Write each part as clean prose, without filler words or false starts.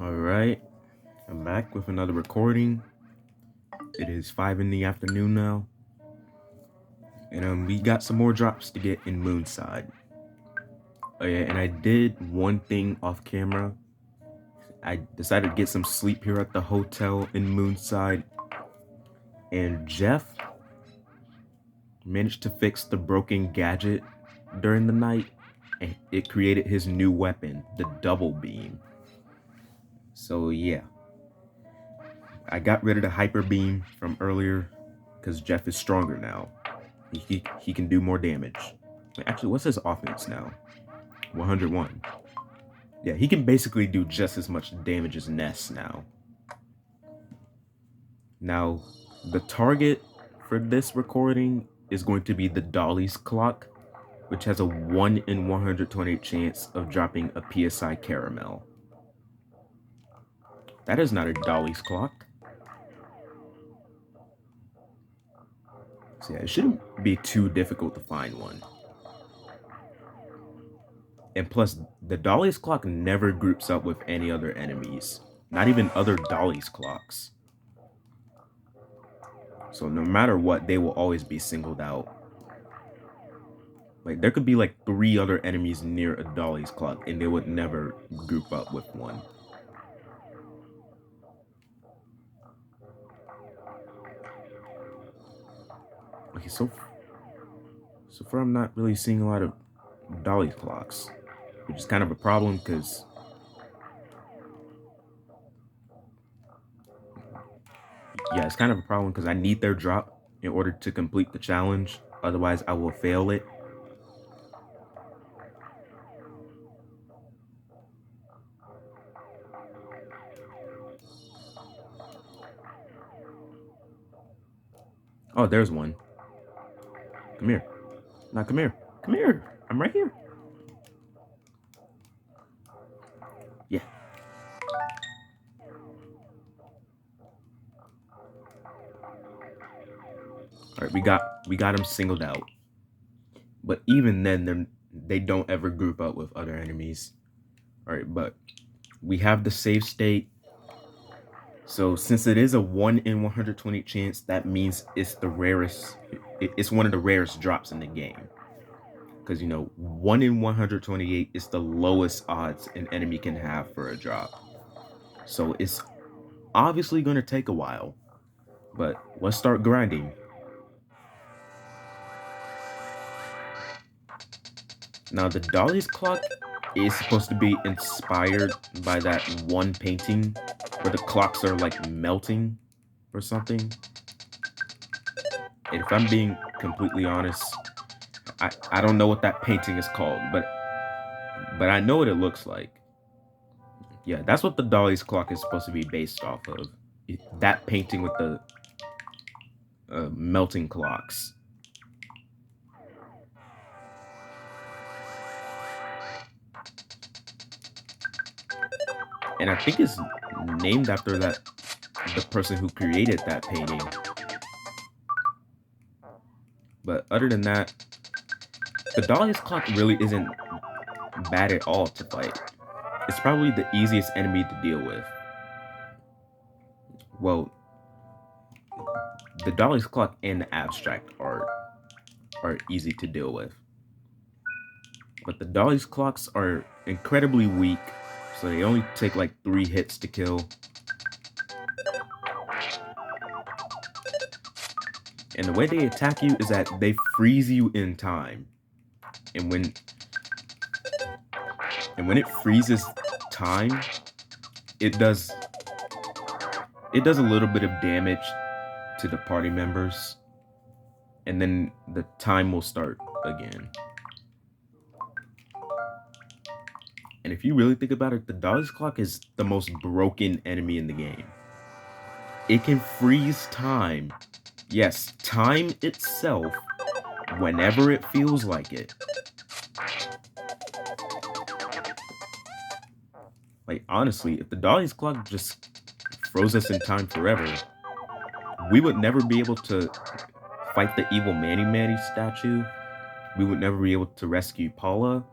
All right, I'm back with another recording. It is 5 in the afternoon now, and we got some more drops to get in Moonside. Oh yeah, and I did one thing off camera. I decided to get some sleep here at the hotel in Moonside, and Jeff managed to fix the broken gadget during the night, and it created his new weapon, the double beam. So yeah, I got rid of the hyper beam from earlier because Jeff is stronger now. He can do more damage. Actually, what's his offense now? 101. Yeah, he can basically do just as much damage as Ness now. Now, the target for this recording is going to be the Dolly's clock, which has a 1 in 120 chance of dropping a PSI caramel. That is not a Dolly's clock. So yeah, it shouldn't be too difficult to find one. And plus, the Dolly's clock never groups up with any other enemies, not even other Dolly's clocks. So no matter what, they will always be singled out. Like there could be like 3 other enemies near a Dolly's clock and they would never group up with one. Okay, so far I'm not really seeing a lot of Dolly's clocks, which is kind of a problem because it's kind of a problem because I need their drop in order to complete the challenge. Otherwise, I will fail it. Oh, there's one. Come here. Now, come here. Come here. I'm right here. Yeah. All right, we got them singled out. But even then, they don't ever group up with other enemies. All right, but we have the save state. So since it is a 1 in 120 chance, that means it's the rarest. It's one of the rarest drops in the game. Because 1 in 128 is the lowest odds an enemy can have for a drop. So it's obviously going to take a while. But let's start grinding. Now the Dolly's clock is supposed to be inspired by that one painting where the clocks are like melting or something. And if I'm being completely honest, I don't know what that painting is called, but I know what it looks like. Yeah, that's what the Dolly's clock is supposed to be based off of. That painting with the melting clocks. And I think it's named after the person who created that painting. But other than that, the Dolly's clock really isn't bad at all to fight. It's probably the easiest enemy to deal with. Well, the Dolly's clock and the abstract art are easy to deal with. But the Dolly's clocks are incredibly weak, so they only take like 3 hits to kill. And the way they attack you is that they freeze you in time. And when it freezes time, it does a little bit of damage to the party members, and then the time will start again. And if you really think about it, the Dolly's clock is the most broken enemy in the game. It can freeze time. Yes, time itself whenever it feels like it. Like, honestly, if the Dolly's clock just froze us in time forever, we would never be able to fight the evil Manny Manny statue. We would never be able to rescue Paula.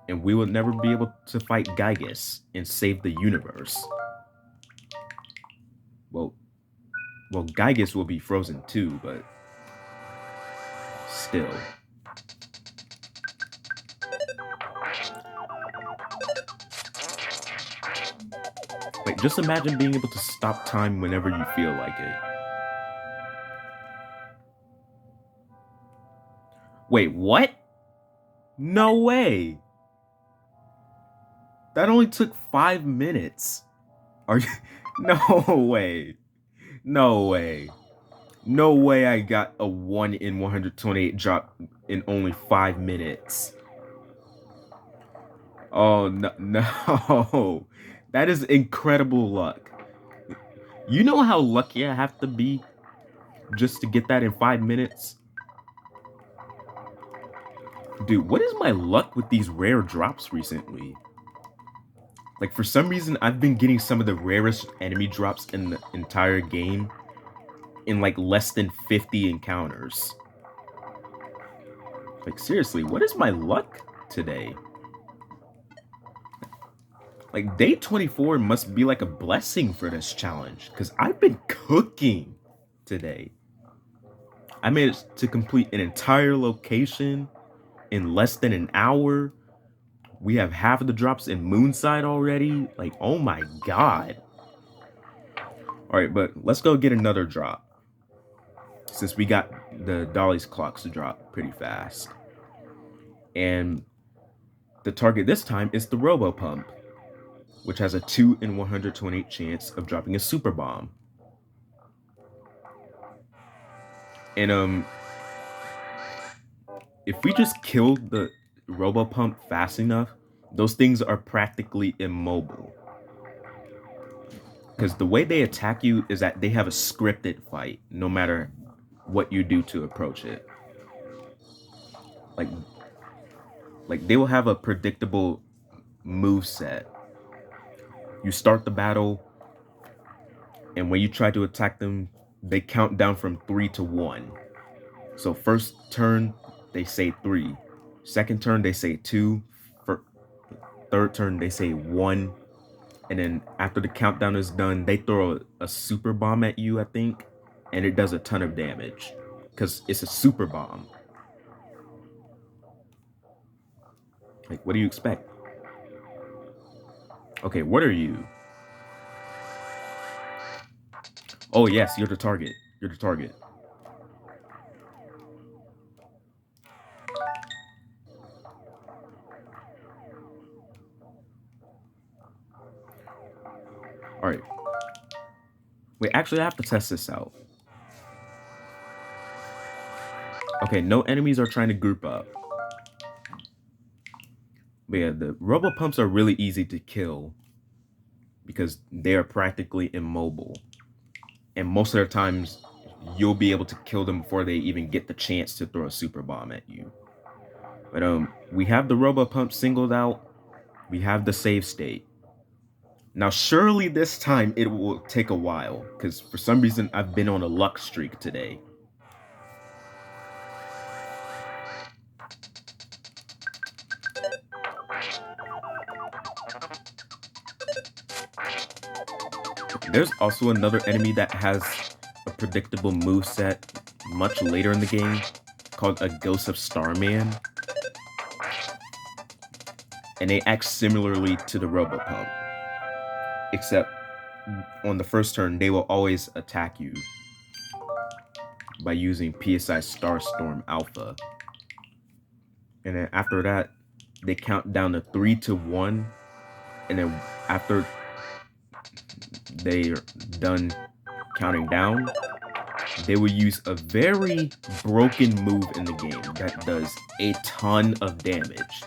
and we will never be able to fight Gygus and save the universe. Well, Gygus will be frozen too, but still. Like, just imagine being able to stop time whenever you feel like it. Wait, what? No way. That only took 5 minutes. Are you? No way. No way. No way I got a 1 in 128 drop in only 5 minutes. Oh, no, no. That is incredible luck. You know how lucky I have to be just to get that in 5 minutes? Dude, what is my luck with these rare drops recently? Like, for some reason, I've been getting some of the rarest enemy drops in the entire game in like less than 50 encounters. Like, seriously, what is my luck today? Like, day 24 must be like a blessing for this challenge, because I've been cooking today. I managed to complete an entire location in less than an hour. We have half of the drops in Moonside already. Like, oh my god. Alright, but let's go get another drop, since we got the Dolly's clocks to drop pretty fast. And the target this time is the Robo Pump, which has a 2 in 128 chance of dropping a super bomb. And if we just kill the Robo Pump fast enough, those things are practically immobile. Because the way they attack you is that they have a scripted fight, no matter what you do to approach it. Like they will have a predictable move set. You start the battle, and when you try to attack them, they count down from 3 to 1. So first turn, they say 3. Second turn, they say 2. Third turn, they say 1. And then after the countdown is done, they throw a super bomb at you, I think. And it does a ton of damage, because it's a super bomb. Like, what do you expect? Okay, what are you? Oh, yes, you're the target. You're the target. Alright. Wait, actually, I have to test this out. Okay, no enemies are trying to group up. But yeah, the Robo Pumps are really easy to kill, because they are practically immobile. And most of the times, you'll be able to kill them before they even get the chance to throw a super bomb at you. But we have the Robo Pump singled out. We have the save state. Now, surely this time it will take a while, because for some reason I've been on a luck streak today. There's also another enemy that has a predictable moveset much later in the game, called a Ghost of Starman. And they act similarly to the Robo Pump, except on the first turn, they will always attack you by using PSI Starstorm Alpha. And then after that, they count down to 3 to 1. And then after they're done counting down, they will use a very broken move in the game that does a ton of damage.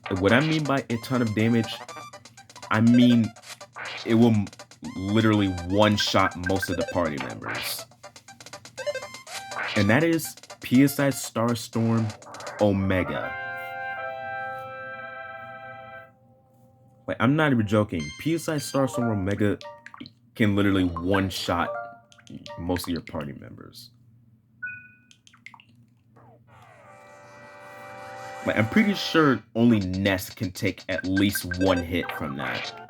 And what I mean by a ton of damage, I mean it will literally one-shot most of the party members. And that is PSI Starstorm Omega. Like, I'm not even joking. PSI Starstorm Omega can literally one-shot most of your party members. Like, I'm pretty sure only Ness can take at least one hit from that.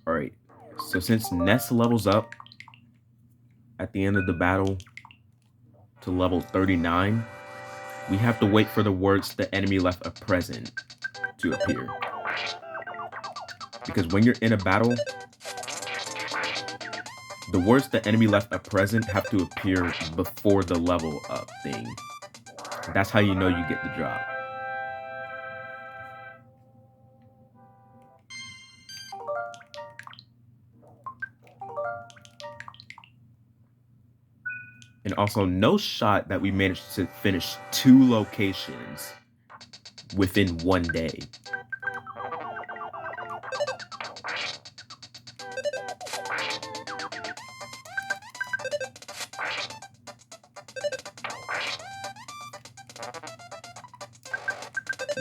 Alright, so since Ness levels up at the end of the battle to level 39, we have to wait for the words "the enemy left a present" to appear. Because when you're in a battle, the words "the enemy left a present" have to appear before the level up thing. That's how you know you get the drop. And also, no shot that we managed to finish 2 locations within one day.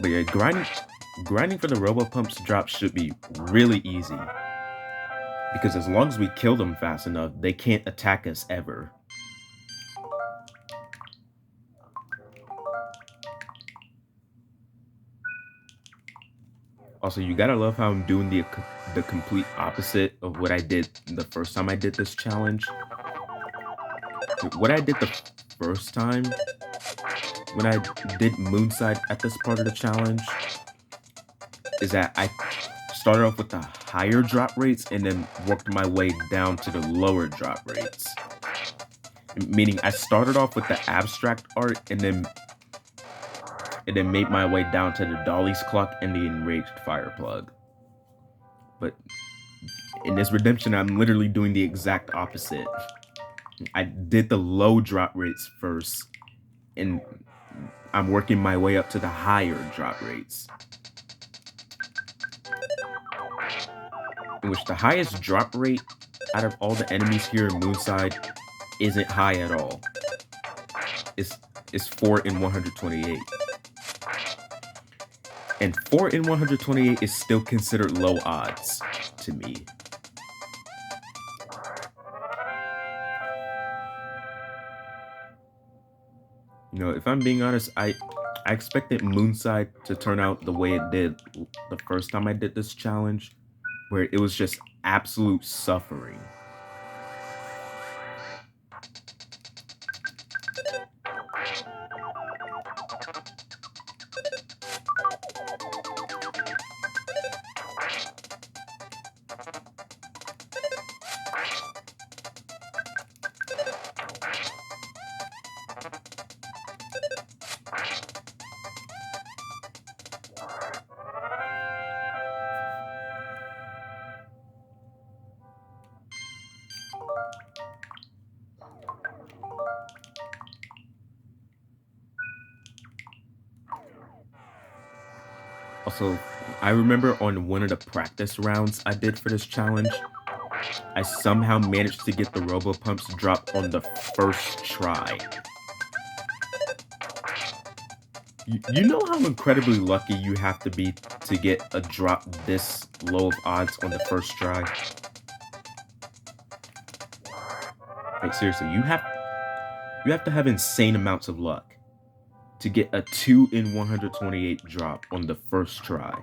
But yeah, grinding for the Robo-Pumps drop should be really easy. Because as long as we kill them fast enough, they can't attack us ever. Also, you gotta love how I'm doing the complete opposite of what I did the first time I did this challenge. What I did the first time when I did Moonside at this part of the challenge is that I started off with the higher drop rates and then worked my way down to the lower drop rates. Meaning I started off with the abstract art and then made my way down to the Dolly's Clock and the Enraged Fireplug. But in this redemption, I'm literally doing the exact opposite. I did the low drop rates first, and I'm working my way up to the higher drop rates. In which the highest drop rate out of all the enemies here in Moonside isn't high at all. It's 4 in 128. And 4 in 128 is still considered low odds to me. You know, if I'm being honest, I expected Moonside to turn out the way it did the first time I did this challenge, where it was just absolute suffering. Also, I remember on one of the practice rounds I did for this challenge, I somehow managed to get the Robo-Pumps drop on the first try. You know how incredibly lucky you have to be to get a drop this low of odds on the first try? Like, seriously, you have to have insane amounts of luck to get a 2 in 128 drop on the first try.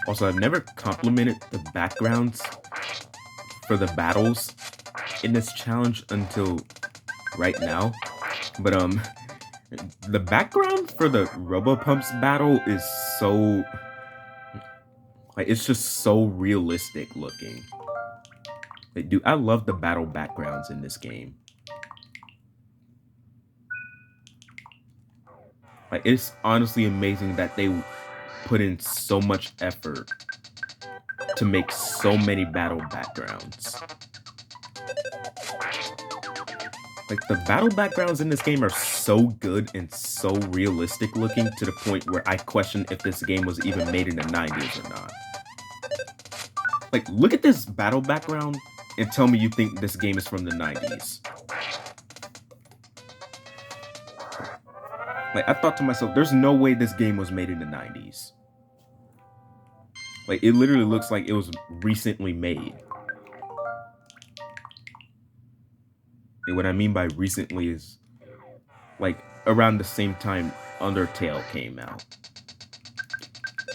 Also, I've never complimented the backgrounds for the battles in this challenge until right now. But the background for the Robopumps battle is so like it's just so realistic looking. Like, dude, I love the battle backgrounds in this game. Like, it's honestly amazing that they put in so much effort to make so many battle backgrounds. Like, the battle backgrounds in this game are so good and so realistic looking to the point where I question if this game was even made in the 90s or not. Like, look at this battle background and tell me you think this game is from the 90s. Like, I thought to myself, there's no way this game was made in the 90s. Like, it literally looks like it was recently made. And what I mean by recently is, like, around the same time Undertale came out.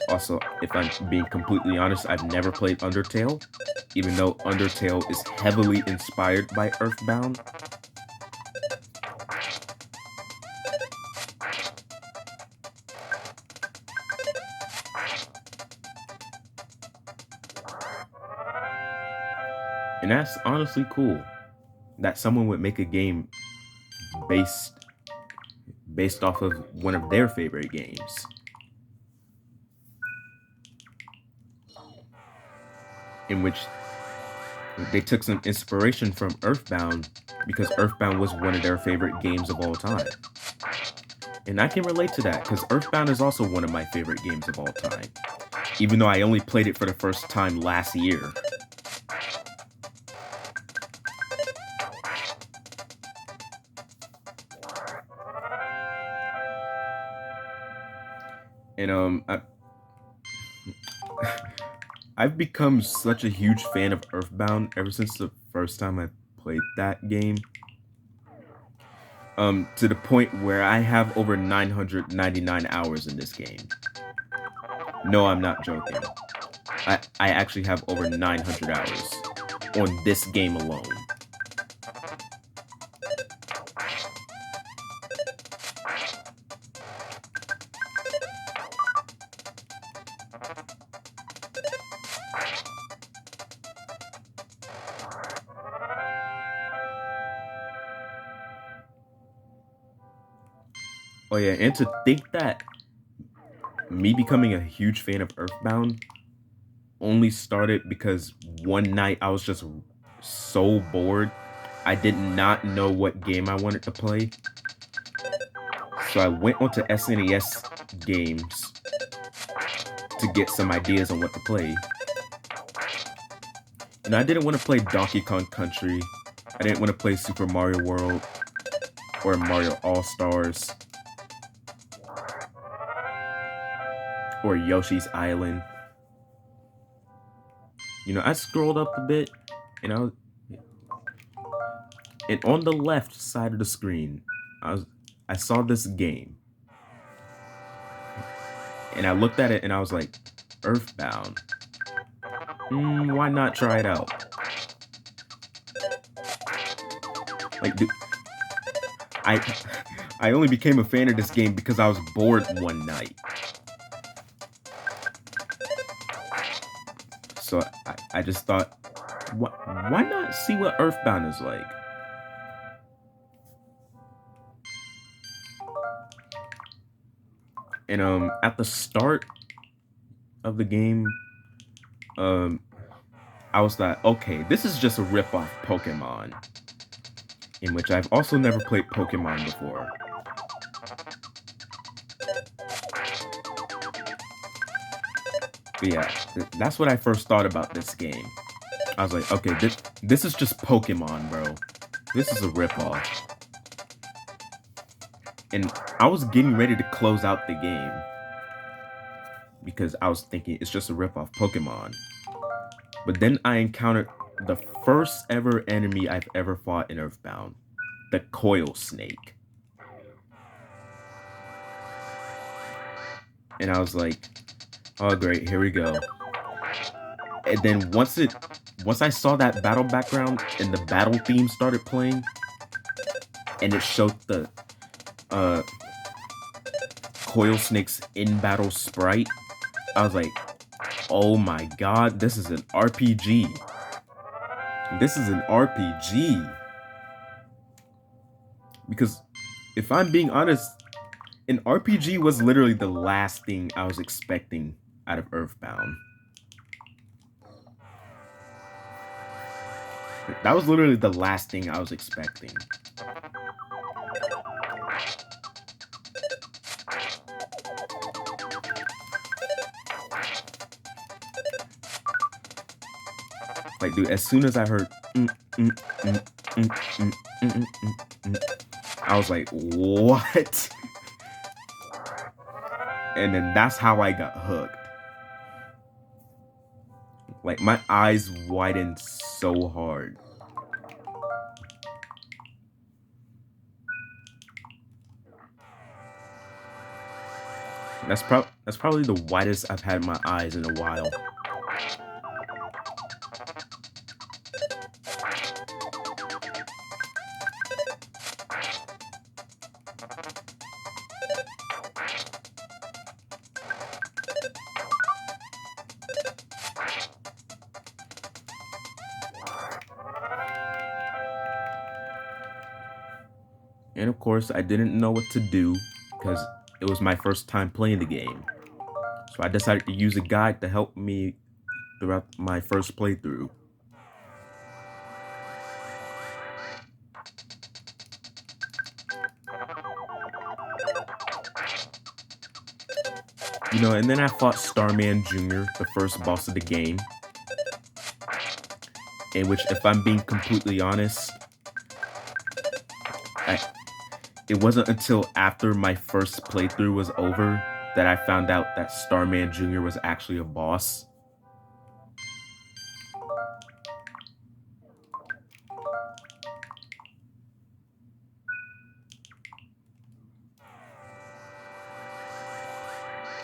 Also, if I'm being completely honest, I've never played Undertale, even though Undertale is heavily inspired by EarthBound. And that's honestly cool that someone would make a game based off of one of their favorite games. In which they took some inspiration from EarthBound because EarthBound was one of their favorite games of all time. And I can relate to that because EarthBound is also one of my favorite games of all time, even though I only played it for the first time last year. And I've become such a huge fan of EarthBound ever since the first time I played that game. To the point where I have over 999 hours in this game. No, I'm not joking. I actually have over 900 hours on this game alone. Oh yeah, and to think that me becoming a huge fan of EarthBound only started because one night I was just so bored. I did not know what game I wanted to play. So I went onto SNES games to get some ideas on what to play. And I didn't want to play Donkey Kong Country. I didn't want to play Super Mario World or Mario All-Stars or Yoshi's Island. You know, I scrolled up a bit and and on the left side of the screen, I saw this game. And I looked at it and I was like, EarthBound. Why not try it out? Like, dude, I only became a fan of this game because I was bored one night. So I just thought, why not see what EarthBound is like? And at the start of the game, I was like, okay, this is just a ripoff Pokemon. In which I've also never played Pokemon before. But yeah, that's what I first thought about this game. I was like, okay, this is just Pokemon, bro. This is a ripoff. And I was getting ready to close out the game because I was thinking it's just a ripoff Pokemon. But then I encountered the first ever enemy I've ever fought in EarthBound, the Coil Snake. And I was like, oh great, here we go. And then once I saw that battle background and the battle theme started playing, and it showed the uh, Coil Snake's in battle sprite, I was like, oh my god, this is an RPG. This is an RPG. Because if I'm being honest, an RPG was literally the last thing I was expecting out of EarthBound. That was literally the last thing I was expecting. Like, dude, as soon as I heard I was like, what? And then that's how I got hooked. Like, my eyes widened so hard. That's probably the widest I've had my eyes in a while. And of course, I didn't know what to do because it was my first time playing the game. So I decided to use a guide to help me throughout my first playthrough. You know, and then I fought Starman Jr., the first boss of the game. In which, if I'm being completely honest, it wasn't until after my first playthrough was over that I found out that Starman Jr. was actually a boss.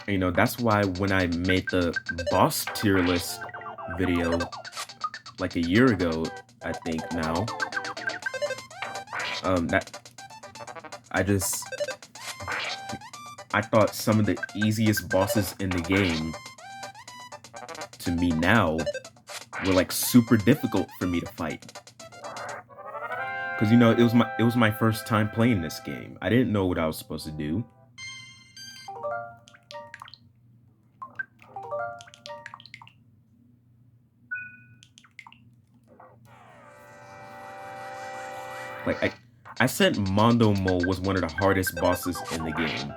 And, you know, that's why when I made the boss tier list video like a year ago, I think now, I thought some of the easiest bosses in the game to me now were like super difficult for me to fight. Cause you know, it was my first time playing this game. I didn't know what I was supposed to do. Like I said Mondo Mole was one of the hardest bosses in the game.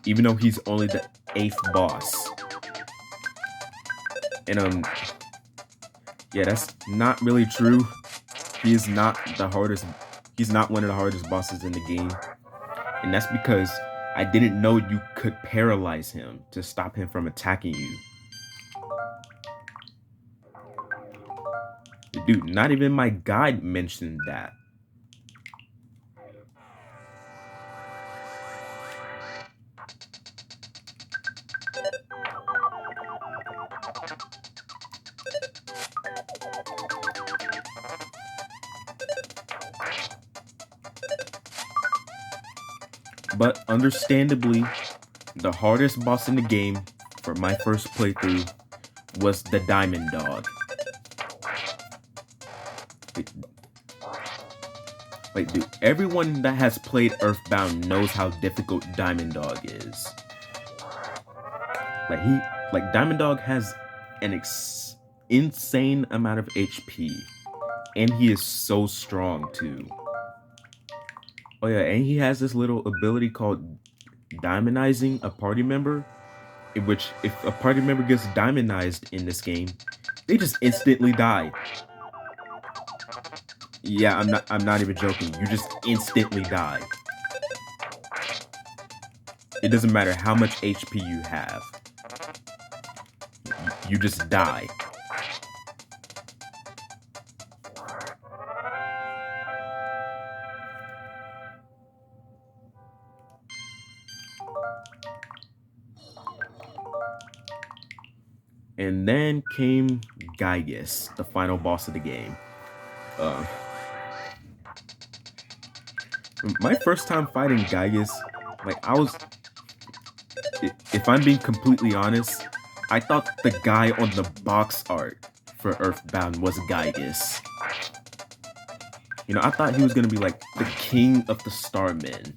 Even though he's only the 8th boss. And yeah, that's not really true. He is not the hardest, he's not one of the hardest bosses in the game. And that's because I didn't know you could paralyze him to stop him from attacking you. Dude, not even my guide mentioned that. But understandably, the hardest boss in the game for my first playthrough was the Diamond Dog. Like, dude, everyone that has played EarthBound knows how difficult Diamond Dog is. Like Diamond Dog has an insane amount of HP, and he is so strong too. Oh yeah, and he has this little ability called diamondizing a party member, in which if a party member gets diamondized in this game, they just instantly die. Yeah, I'm not even joking. You just instantly die. It doesn't matter how much HP you have. You just die. And then came Gygus, the final boss of the game. Uh, my first time fighting Gygus, like if I'm being completely honest, I thought the guy on the box art for EarthBound was Gygus. You know, I thought he was gonna be like the king of the Starmen.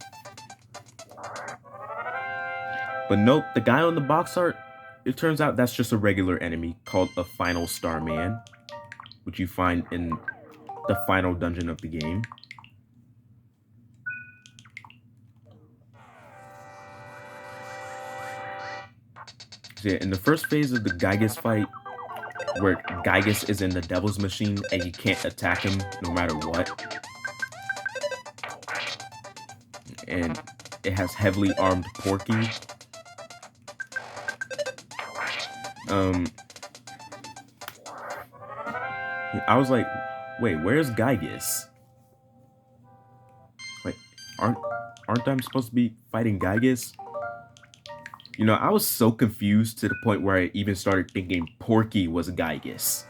But nope, the guy on the box art, it turns out that's just a regular enemy called a Final Starman, which you find in the final dungeon of the game. So yeah, in the first phase of the Gygus fight, where Gygus is in the Devil's Machine and you can't attack him no matter what, and it has heavily armed Porky. I was like, wait, where's Gygus? Like, aren't I supposed to be fighting Gygus? You know, I was so confused to the point where I even started thinking Porky was Gygus,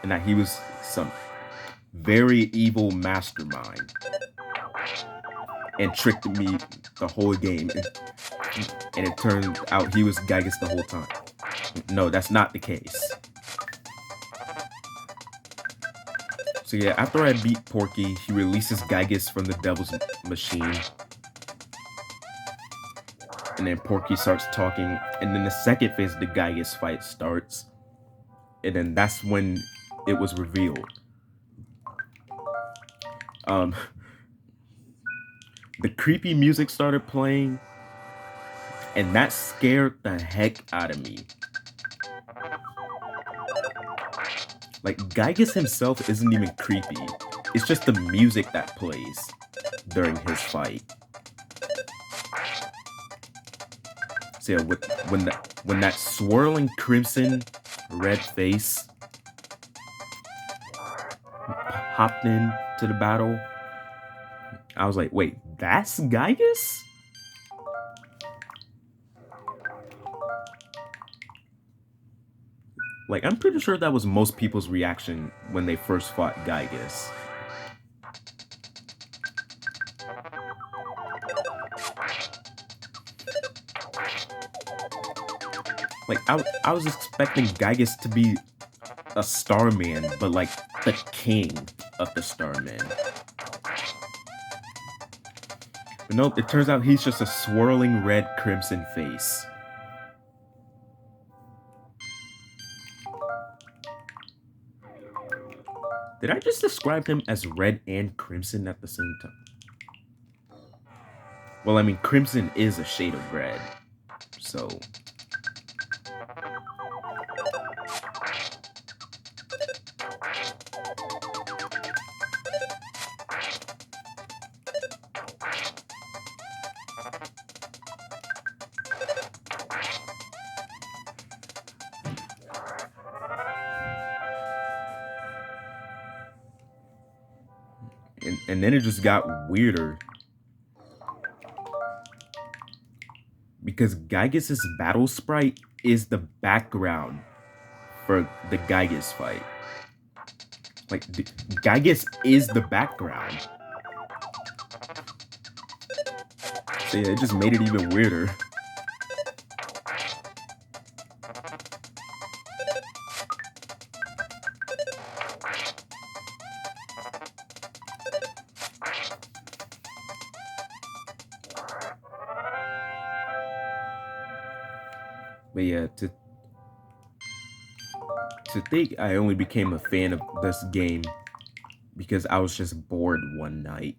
and that he was some very evil mastermind, and tricked me the whole game, and it turned out he was Gygus the whole time. No, that's not the case. So yeah, after I beat Porky, he releases Gygus from the Devil's Machine. And then Porky starts talking, and then the second phase of the Gygus fight starts. And then that's when it was revealed. The creepy music started playing, and that scared the heck out of me. Like, Gygus himself isn't even creepy. It's just the music that plays during his fight. So yeah, when that swirling crimson red face hopped into the battle, I was like, wait, that's Gygus? Like, I'm pretty sure that was most people's reaction when they first fought Gygus. Like, I was expecting Gygus to be a Starman, but like the king of the Starmen. But nope, it turns out he's just a swirling red crimson face. Did I just describe him as red and crimson at the same time? Well, I mean, crimson is a shade of red, so... And then it just got weirder. Because Gygus' battle sprite is the background for the Gygus fight. Like, Gygus is the background. So yeah, it just made it even weirder. But yeah, to think I only became a fan of this game because I was just bored one night.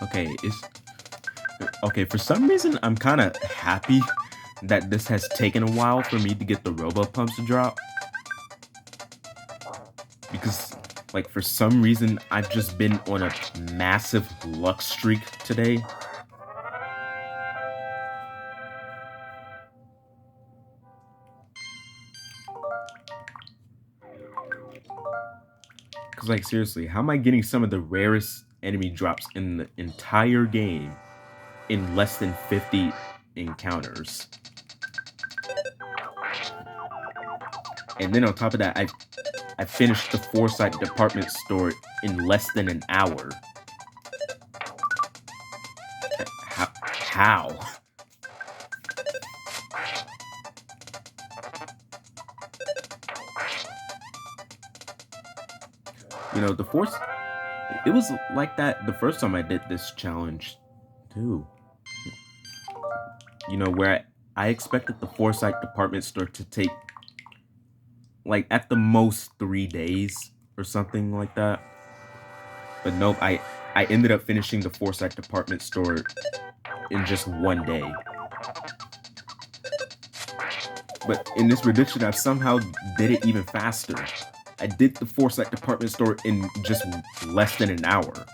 Okay, it's okay. For some reason, I'm kind of happy that this has taken a while for me to get the robo pumps to drop because, like, for some reason, I've just been on a massive luck streak today. Because, like, seriously, how am I getting some of the rarest enemy drops in the entire game in less than 50 encounters? And then on top of that, I finished the Foresight department store in less than an hour. How? You know, the Force, it was like that the first time I did this challenge, too. You know, where I expected the Foresight department store to take, like, at the most 3 days or something like that. But nope, I ended up finishing the Foresight department store in just 1 day. But in this prediction, I somehow did it even faster. I did the Foresight department store in just less than an hour.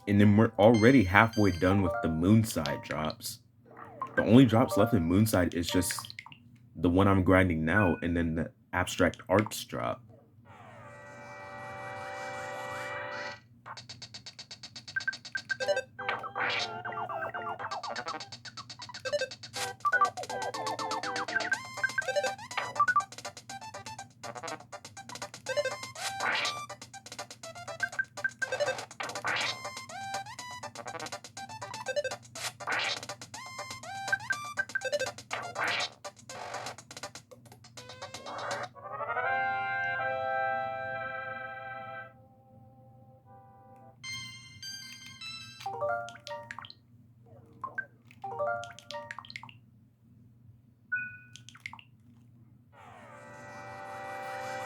And then we're already halfway done with the Moonside drops. The only drops left in Moonside is just the one I'm grinding now, and then the Abstract Arts drop.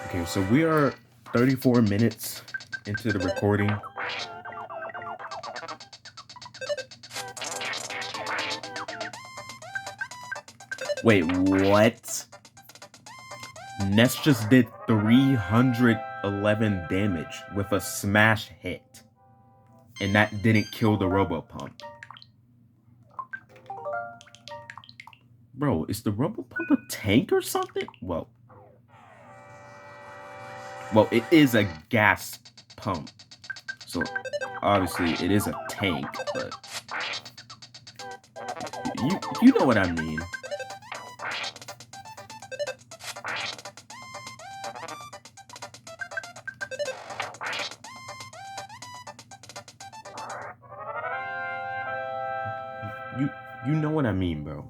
Okay, so we are 34 minutes into the recording. Wait, what? Ness just did 311 damage with a smash hit. And that didn't kill the Robopump. Bro, is the Robopump a tank or something? Well, it is a gas pump. So, obviously, it is a tank, but you know what I mean. You know what I mean, bro.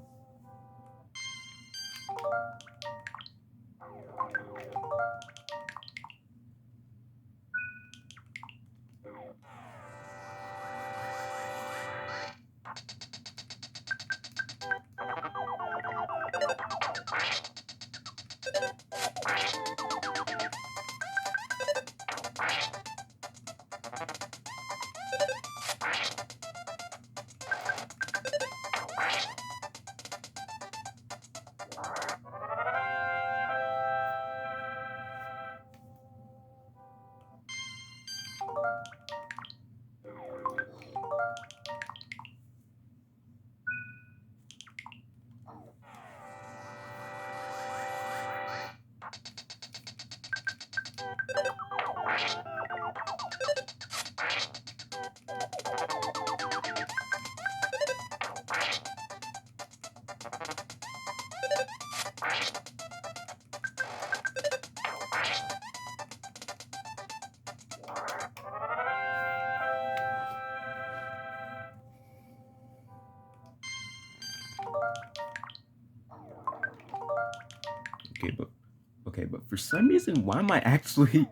Okay, but for some reason, why am I actually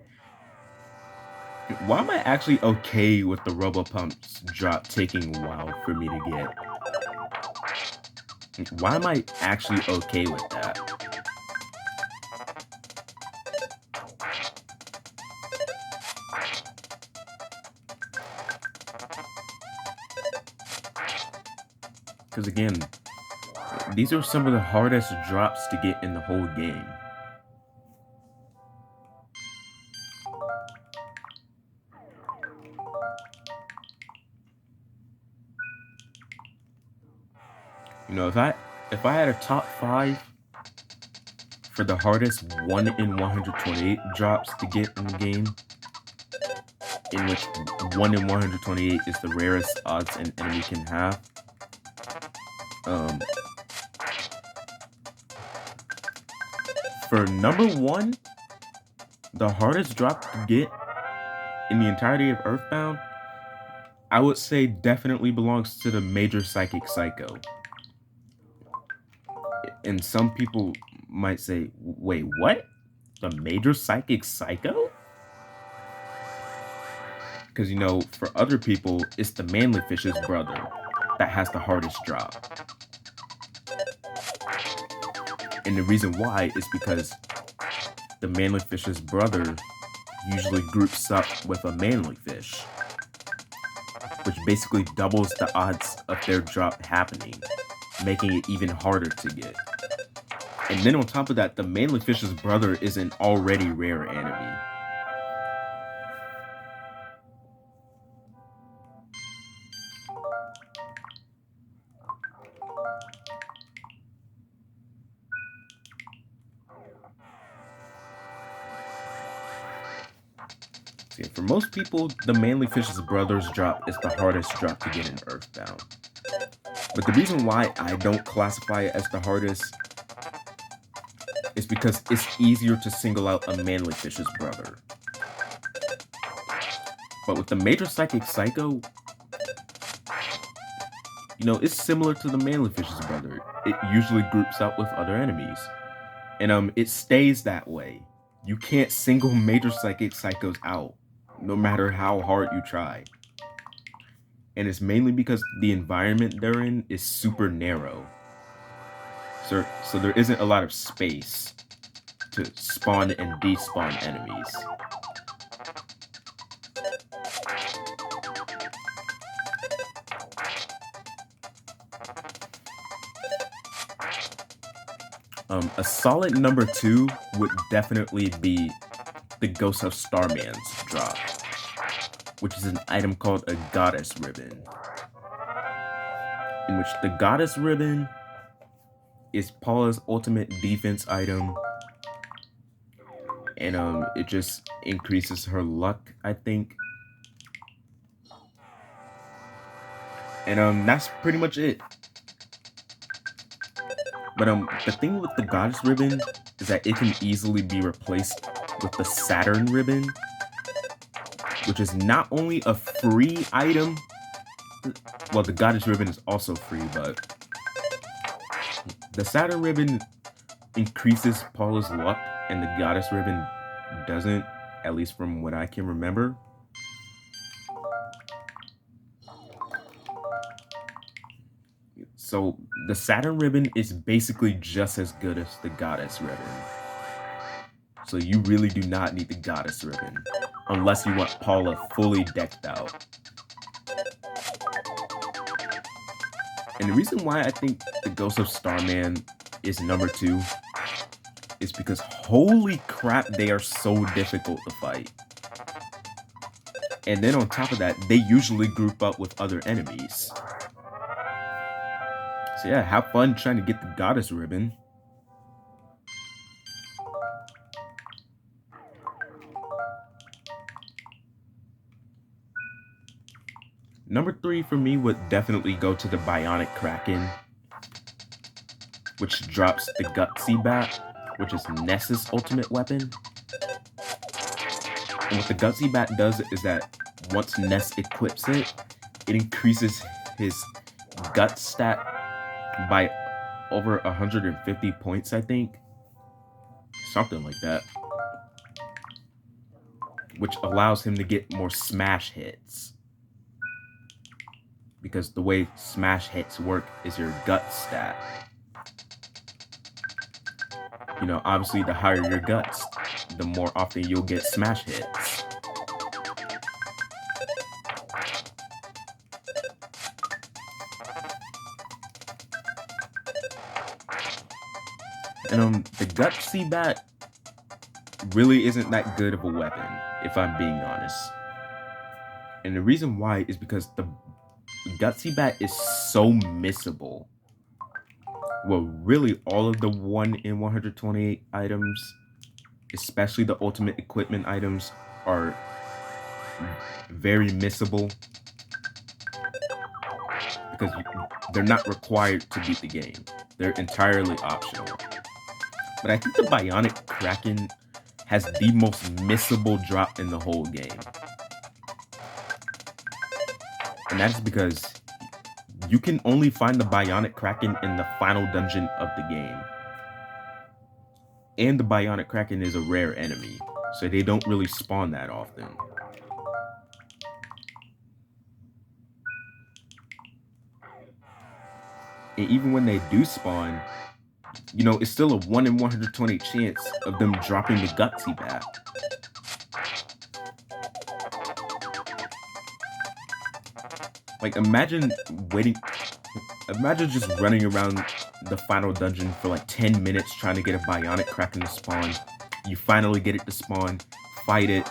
okay with the Robopump's drop taking a while for me to get? Why am I actually okay with that? Because again, these are some of the hardest drops to get in the whole game. You know, if I had a top 5 for the hardest 1 in 128 drops to get in the game, in which 1 in 128 is the rarest odds an enemy can have, for number 1, the hardest drop to get in the entirety of EarthBound, I would say definitely belongs to the Major Psychic Psycho. And some people might say, wait, what? The Major Psychic Psycho? Because, you know, for other people, it's the Manly Fish's brother that has the hardest drop. And the reason why is because the Manly Fish's brother usually groups up with a Manly Fish, which basically doubles the odds of their drop happening, making it even harder to get. And then on top of that, the Manly Fish's brother is an already rare enemy. See, for most people, the Manly Fish's brother's drop is the hardest drop to get in EarthBound. But the reason why I don't classify it as the hardest is because it's easier to single out a Manly Fish's brother. But with the Major Psychic Psycho, you know, it's similar to the Manly Fish's brother. It usually groups up with other enemies. And it stays that way. You can't single Major Psychic Psychos out, no matter how hard you try. And it's mainly because the environment they're in is super narrow. So there isn't a lot of space to spawn and despawn enemies. A solid number 2 would definitely be the Ghost of Starman's drop, which is an item called a Goddess Ribbon, in which the Goddess Ribbon is Paula's ultimate defense item, and it just increases her luck, I think. And that's pretty much it. But the thing with the Goddess Ribbon is that it can easily be replaced with the Saturn Ribbon, which is not only a free item. Well, the Goddess Ribbon is also free, but the Saturn Ribbon increases Paula's luck, and the Goddess Ribbon doesn't, at least from what I can remember. So the Saturn Ribbon is basically just as good as the Goddess Ribbon. So you really do not need the Goddess Ribbon, unless you want Paula fully decked out. And the reason why I think the Ghost of Starman is number 2 is because holy crap, they are so difficult to fight. And then on top of that, they usually group up with other enemies. So yeah, have fun trying to get the Goddess Ribbon. Number 3 for me would definitely go to the Bionic Kraken, which drops the Gutsy Bat, which is Ness's ultimate weapon. And what the Gutsy Bat does is that once Ness equips it, it increases his gut stat by over 150 points, I think. Something like that. Which allows him to get more smash hits. because the way smash hits work is your gut stat. You know, obviously the higher your guts, the more often you'll get smash hits. And the Gutsy Bat really isn't that good of a weapon, if I'm being honest. And the reason why is because the Gutsy Bat is so missable. Well, really all of the 1 in 128 items, especially the ultimate equipment items, are very missable because they're not required to beat the game. They're entirely optional. But I think the Bionic Kraken has the most missable drop in the whole game. And that's because you can only find the Bionic Kraken in the final dungeon of the game. And the Bionic Kraken is a rare enemy, so they don't really spawn that often. And even when they do spawn, you know, it's still a 1 in 120 chance of them dropping the Gutsy Bat. Like, imagine just running around the final dungeon for like 10 minutes trying to get a Bionic Kraken to spawn. You finally get it to spawn, fight it,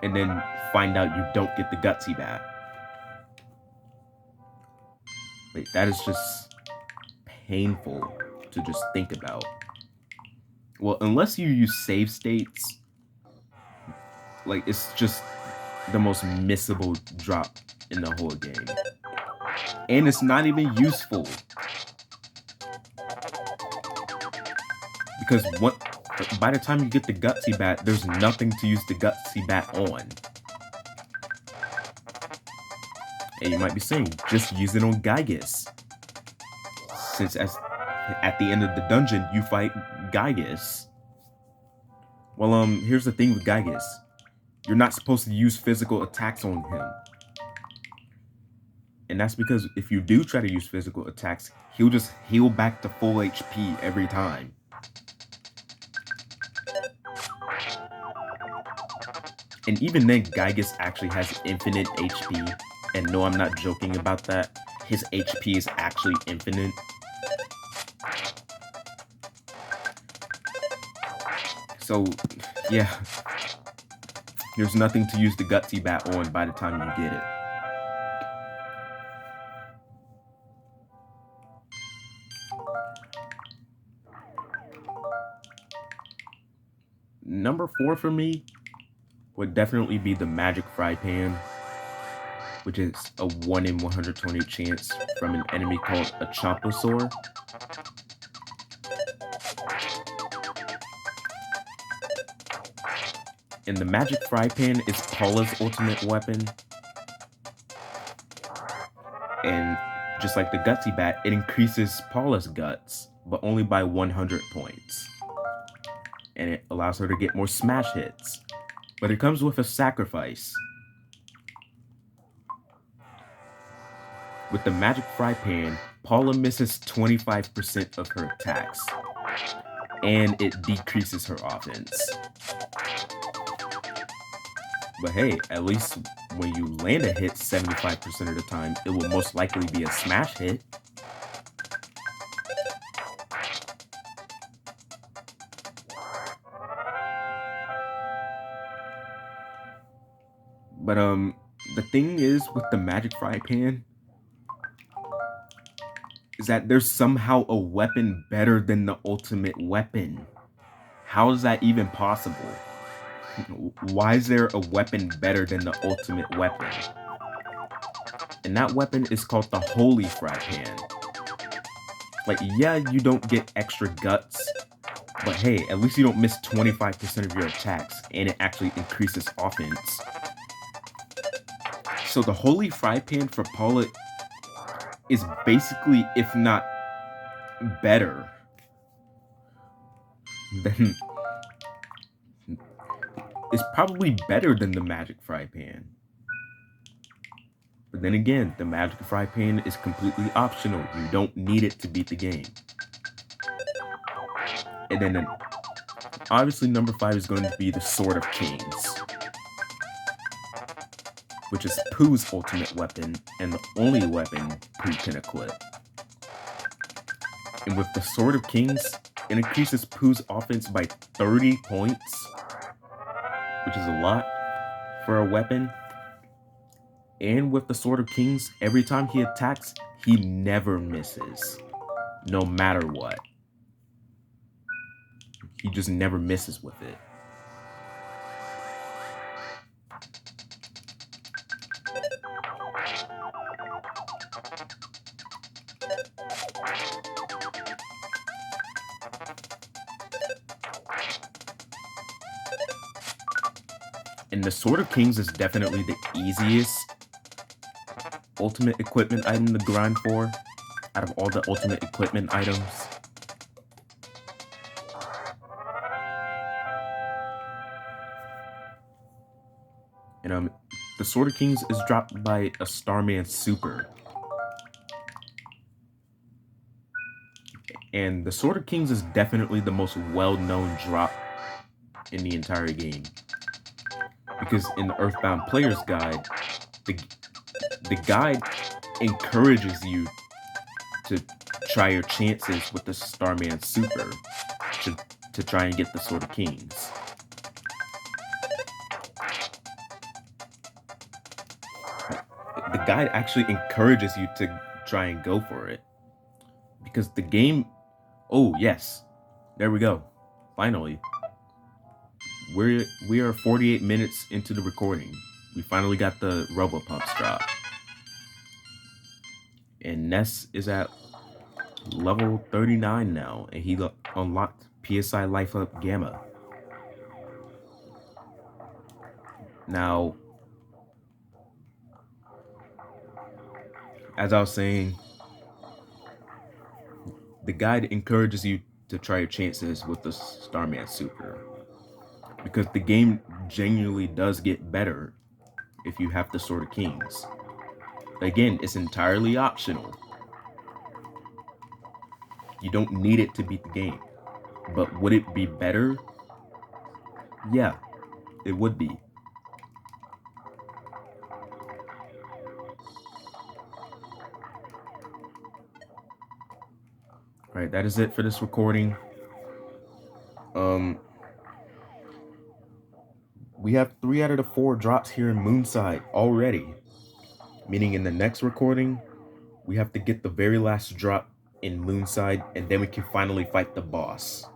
and then find out you don't get the Gutsy Bat. Like, that is just painful to just think about. Well, unless you use save states, like, it's just the most missable drop in the whole game. And it's not even useful. Because by the time you get the Gutsy Bat, there's nothing to use the Gutsy Bat on. And you might be saying, just use it on Gygus. Since at the end of the dungeon, you fight Gygus. Well, here's the thing with Gygus. You're not supposed to use physical attacks on him. And that's because if you do try to use physical attacks, he'll just heal back to full HP every time. And even then, Gygus actually has infinite HP. And no, I'm not joking about that. His HP is actually infinite. So, yeah. There's nothing to use the Gutsy Bat on by the time you get it. Number 4 for me would definitely be the Magic Fry Pan, which is a 1 in 120 chance from an enemy called a Chomposaur. And the Magic Fry Pan is Paula's ultimate weapon. And just like the Gutsy Bat, it increases Paula's guts, but only by 100 points. And it allows her to get more smash hits. But it comes with a sacrifice. With the Magic Fry Pan, Paula misses 25% of her attacks. And it decreases her offense. But hey, at least when you land a hit 75% of the time, it will most likely be a smash hit. But the thing is with the Magic Fry Pan is that there's somehow a weapon better than the ultimate weapon. How is that even possible? Why is there a weapon better than the ultimate weapon? And that weapon is called the Holy Fry Pan. Like, yeah, you don't get extra guts, but hey, at least you don't miss 25% of your attacks, and it actually increases offense. So the Holy Fry Pan for Paula is basically, if not better, than... It's probably better than the Magic Fry Pan. But then again, the magic fry pan is completely optional. You don't need it to beat the game. And then obviously number 5 is going to be the Sword of Kings, which is Pooh's ultimate weapon and the only weapon Pooh can equip. And with the Sword of Kings, it increases Pooh's offense by 30 points, which is a lot for a weapon. And with the Sword of Kings, every time he attacks, he never misses, no matter what. He just never misses with it. And the Sword of Kings is definitely the easiest ultimate equipment item to grind for out of all the ultimate equipment items. And the Sword of Kings is dropped by a Starman Super. And the Sword of Kings is definitely the most well-known drop in the entire game. Because in the EarthBound Player's Guide, the guide encourages you to try your chances with the Starman Super to try and get the Sword of Kings. The guide actually encourages you to try and go for it. Because the game... Oh, yes. There we go. Finally. We are 48 minutes into the recording. We finally got the Robopumps drop. And Ness is at level 39 now, and he unlocked PSI Life Up Gamma. Now, as I was saying, the guide encourages you to try your chances with the Starman Super, because the game genuinely does get better if you have the Sword of Kings. Again, it's entirely optional. You don't need it to beat the game. But would it be better? Yeah, it would be. Alright, that is it for this recording. We have 3 out of the 4 drops here in Moonside already. Meaning in the next recording, we have to get the very last drop in Moonside, and then we can finally fight the boss.